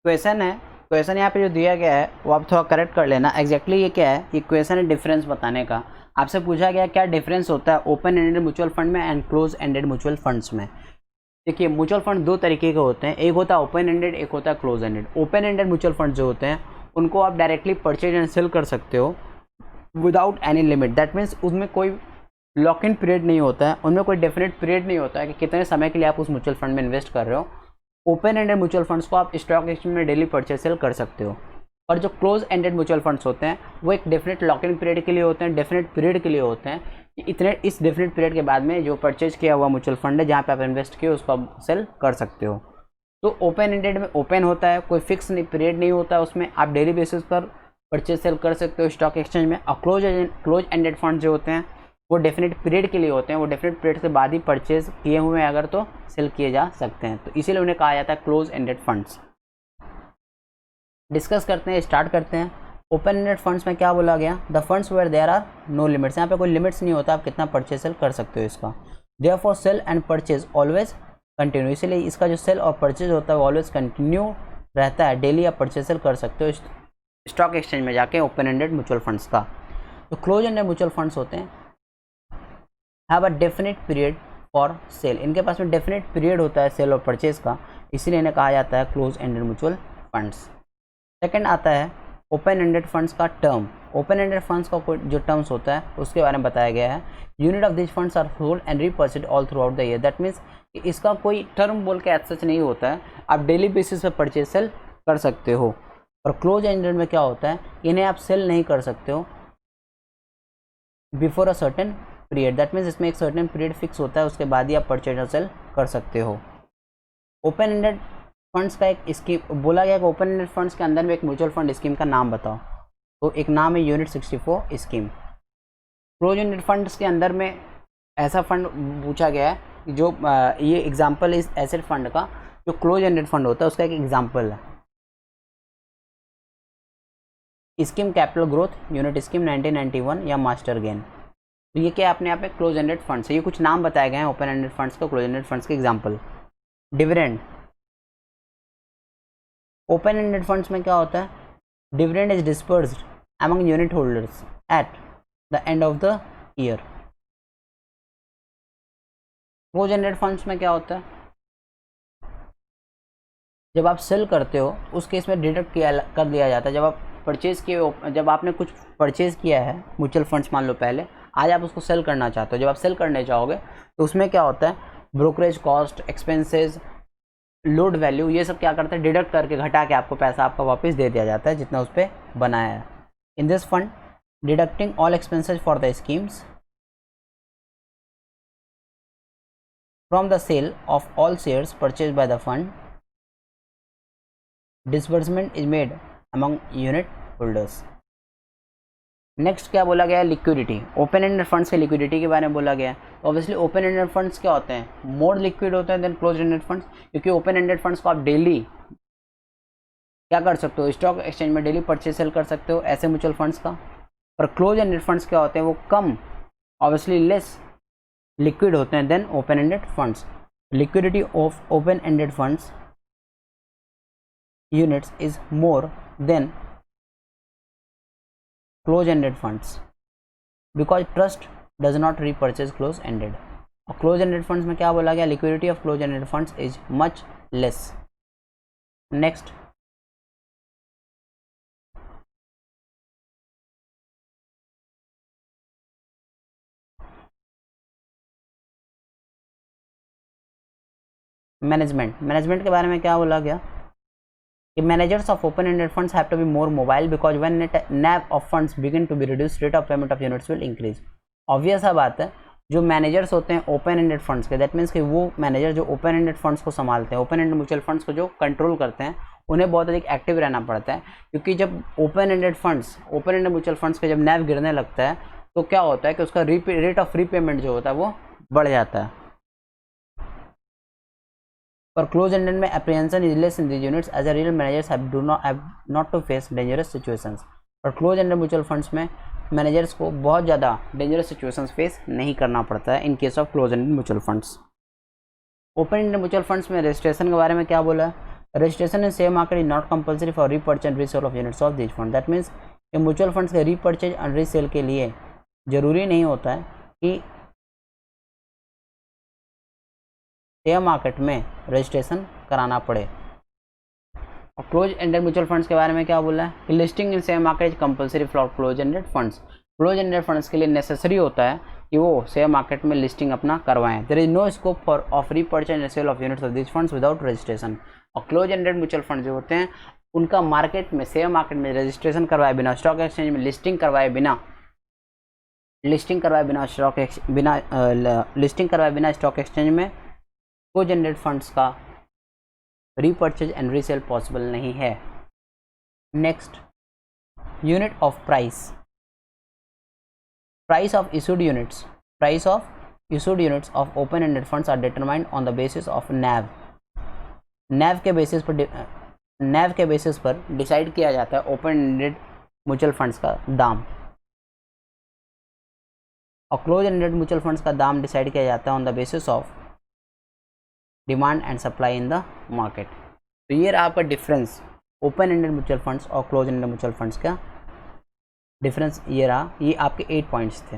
Question है, question यहाँ पे जो दिया गया है वो आप थोड़ा करेक्ट कर लेना। एग्जैक्टली ये क्या है, ये क्वेश्चन है डिफरेंस बताने का। आपसे पूछा गया क्या डिफरेंस होता है ओपन एंडेड म्यूचुअल फंड में and close ended mutual funds में। देखिए म्यूचुअल फंड दो तरीके के होते हैं, एक होता है ओपन एंडेड, एक होता है close ended. Open ended mutual fund जो होते हैं उनको आप डायरेक्टली परचेज एंड सेल कर सकते हो without any limit. That means उसमें कोई लॉक इन पीरियड नहीं होता है, उनमें कोई डेफिनेट पीरियड नहीं होता है कि कितने समय के लिए आप उस म्यूचुअल फंड में इन्वेस्ट कर रहे हो। ओपन एंडेड म्यूचुअल फंड्स को आप स्टॉक एक्सचेंज में डेली परचेज सेल कर सकते हो। और जो क्लोज एंडेड म्यूचुअल फंड्स होते हैं वो एक डेफिनेट लॉक इन पीरियड के लिए होते हैं, डेफिनेट पीरियड के लिए होते हैं कि इतने इस डेफिनेट पीरियड के बाद में जो परचेज किया हुआ म्यूचुअल फंड है जहाँ पे आप इन्वेस्ट किए उसको आप सेल कर सकते हो। तो ओपन एंडेड में ओपन होता है, कोई फिक्स पीरियड नहीं होता है, उसमें आप डेली बेसिस पर परचेज सेल कर सकते हो स्टॉक एक्सचेंज में। और क्लोज एंडेड फंड जो होते हैं वो डेफिनेट पीरियड के लिए होते हैं, वो डेफिनेट पीरियड के बाद ही परचेज किए हुए हैं अगर तो सेल किए जा सकते हैं, तो इसीलिए उन्हें कहा जाता है क्लोज एंडेड फंड्स। डिस्कस करते हैं, स्टार्ट करते हैं। ओपन एंडेड फंड्स में क्या बोला गया, the funds where there are no limits, यहाँ पे कोई लिमिट्स नहीं होता आप कितना परचेज सेल कर सकते हो इसका। Therefore sale and purchase always continue, इसीलिए इसका जो सेल और परचेज होता है वो ऑलवेज कंटिन्यू रहता है, डेली आप परचेज सेल कर सकते हो स्टॉक एक्सचेंज में जाके ओपन एंडेड म्यूचुअल फंड्स का। तो क्लोज एंडेड म्यूचुअल फंड्स होते हैं have a definite period for sale, इनके पास में डेफिनेट पीरियड होता है सेल और परचेज का, इसीलिए इन्हें कहा जाता है close ended mutual funds. Second आता है ओपन एंडेड फंड्स का टर्म। ओपन एंडेड फंड्स का जो टर्म्स होता है उसके बारे में बताया गया है। Unit of this funds are hold and repurchased all throughout the year, that means इसका कोई टर्म बोल के एज सच नहीं होता है, आप डेली बेसिस पे परचेज सेल कर सकते हो। और क्लोज एंडेड में क्या होता है, इन्हें आप सेल नहीं कर सकते हो before a certain period, that means इसमें एक सर्टेन पीरियड फिक्स होता है, उसके बाद ही आप परचेज और सेल कर सकते हो। ओपन एंडेड फंड्स का एक स्कीम बोला गया कि ओपन एंडेड फंड्स के अंदर में एक म्यूचुअल फंड स्कीम का नाम बताओ, तो एक नाम है unit 64 scheme. Close ended funds के अंदर में ऐसा फंड पूछा गया है जो ये एग्जांपल इस एसेट फंड का, जो क्लोज एंडेड फंड होता है उसका एक एग्जांपल है scheme capital growth unit scheme 1991 या मास्टर गेन। तो ये क्या अपने आप में क्लोज एंडेड फंड्स है, ये कुछ नाम बताए गए हैं ओपन एंडेड फंड्स को, क्लोज एंडेड फंड्स के example. Dividend, open ended funds में क्या होता है, dividend is dispersed among unit holders at the end of the year. Close ended funds में क्या होता है, जब आप सेल करते हो उस केस में डिडक्ट कर दिया जाता है। जब आप परचेज किए, जब आपने कुछ परचेज किया है म्यूचुअल फंड्स मान लो पहले, आज आप उसको सेल करना चाहते हो, जब आप सेल करने चाहोगे तो उसमें क्या होता है, brokerage cost, expenses, load value, ये सब क्या करते हैं, डिडक्ट करके घटा के आपको पैसा आपका वापस दे दिया जाता है जितना उस पर बनाया है। In this fund deducting all expenses for the schemes from the sale of all shares purchase by the fund, disbursement is made among unit holders. Next क्या बोला गया है, लिक्विडिटी। ओपन एंडेड फंड्स के लिक्विडिटी के बारे में बोला गया है। तो ऑब्वियसली ओपन एंडेड फंड्स क्या होते हैं, मोर लिक्विड होते हैं देन क्लोज एंडेड फंड्स, क्योंकि ओपन एंडेड फंड्स को आप डेली क्या कर सकते हो, स्टॉक एक्सचेंज में डेली परचेज सेल कर सकते हो ऐसे म्यूचुअल फंड्स का। और क्लोज एंडेड फंड्स क्या होते हैं, वो कम ऑब्वियसली लेस लिक्विड होते हैं then open ended funds. Liquidity of open ended funds units is more than close ended funds because trust does not repurchase close ended। और close ended funds में क्या बोला गया, liquidity of close ended funds is much less. Next management के बारे में क्या बोला गया कि managers of open-ended funds have to be more mobile because when NAV of funds begin to be reduced, rate of payment of units will increase। Obvious सा बात है, जो मैनेजर्स होते हैं ओपन एंडेड फंड्स के, दैट मीन्स कि वो manager जो ओपन एंडेड फंड्स को संभालते हैं, ओपन एंडेड म्यूचुअल फंड्स को जो कंट्रोल करते हैं, उन्हें बहुत अधिक एक्टिव रहना पड़ता है, क्योंकि जब ओपन एंडेड म्यूचुअल फंड्स का जब NAV गिरने लगता है तो क्या होता है कि उसका रेट ऑफ रीपेमेंट जो होता है वो बढ़ जाता है। पर क्लोज एंडेड में apprehension is less in these units as a real managers have not to face dangerous situations। और क्लोज एंडेड म्यूचुअल फंड्स में मैनेजर्स को बहुत ज़्यादा डेंजरस सिचुएशंस फेस नहीं करना पड़ता है in case of close ended mutual funds. Open ended mutual funds में रजिस्ट्रेशन के बारे में क्या बोला है, registration in share market is not compulsory for repurchase and resale of units of this fund. That means कि म्यूचुअल फंड्स के repurchase and resale के लिए जरूरी नहीं होता है कि शेयर मार्केट में रजिस्ट्रेशन कराना पड़े। और क्लोज एंडेड म्यूचुअल फंड्स के बारे में क्या बोला है कि listing in share market is compulsory for close ended funds. Close ended funds के लिए नेसेसरी होता है कि वो शेयर मार्केट में लिस्टिंग अपना करवाएं। There is no scope for of repurchase and sale of units of this funds without registration. और क्लोज एंडेड म्यूचुअल फंड जो होते हैं उनका मार्केट में शेयर मार्केट में रजिस्ट्रेशन करवाए बिना, स्टॉक एक्सचेंज में लिस्टिंग करवाए बिना स्टॉक एक्सचेंज में क्लोज एंडेड फंड्स का रीपर्चेज एंड रीसेल पॉसिबल नहीं है। Next, unit of price. Price of issued units of open-ended funds are determined on the basis of NAV। NAV के basis पर decide किया जाता है ओपन-एंडेड म्यूचुअल फंड्स का दाम, और क्लोज-एंडेड म्यूचुअल फंड्स का दाम डिसाइड किया जाता है on the basis of demand and supply in the market. तो ये रहा आपका डिफरेंस ओपन-एंडेड म्यूचुअल फंड्स और क्लोज-एंडेड म्यूचुअल फंड्स का डिफरेंस। ये रहा, ये आपके 8 पॉइंट्स थे।